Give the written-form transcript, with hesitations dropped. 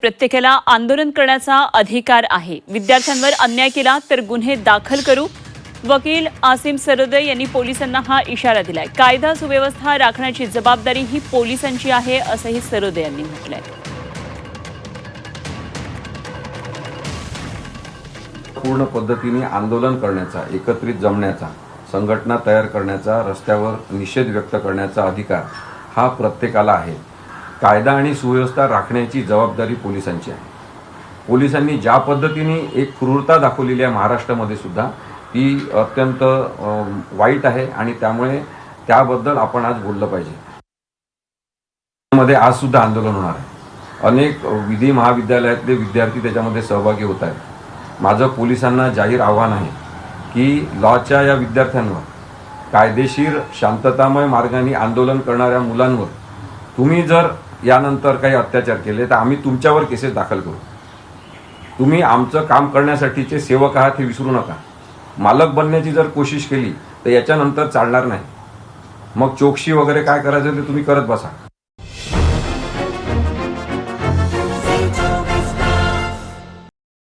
प्रत्येकाला आंदोलन करण्याचा अधिकार आहे। विद्यार्थ्यांवर अन्याय केला तर गुन्हे दाखल करू। वकील आसिम सरोदे यांनी पोलिसांना हा इशारा दिलाय। कायदा सुव्यवस्था राखण्याची जबाबदारी ही पोलिसांची आहे असंही सरोदे यांनी म्हटलंय। पूर्ण पद्धतीने आंदोलन करण्याचा, एकत्रित जमण्याचा, संघटना तयार करण्याचा, रस्त्यावर निषेध व्यक्त करण्याचा अधिकार हा प्रत्येकाला आहे। कायदा आणि सुव्यवस्था राखण्याची जबाबदारी पोलिसांची आहे। पोलिसांनी ज्या पद्धतीने एक क्रूरता दाखवलेली आहे महाराष्ट्रामध्ये सुद्धा ती अत्यंत वाईट आहे आणि त्यामुळे त्याबद्दल आपण आज बोललं पाहिजे। मध्ये आज सुद्धा आंदोलन होणार आहे। अनेक विधी महाविद्यालयातले विद्यार्थी त्याच्यामध्ये सहभागी होत आहेत। माझं पोलिसांना जाहीर आव्हान आहे की लॉच्या या विद्यार्थ्यांवर, कायदेशीर शांततामय मार्गाने आंदोलन करणाऱ्या मुलांवर तुम्ही जर यानंतर काही अत्याचार केले तर आम्ही तुमच्यावर केसेस दाखल करू। तुम्ही आमचं काम करण्यासाठीचे सेवक आहात हे विसरू नका। मालक बनण्याची जर कोशिश केली तर याच्यानंतर चालणार नाही। मग चोकशी वगैरे काय करायचं ते तुम्ही करत बसा।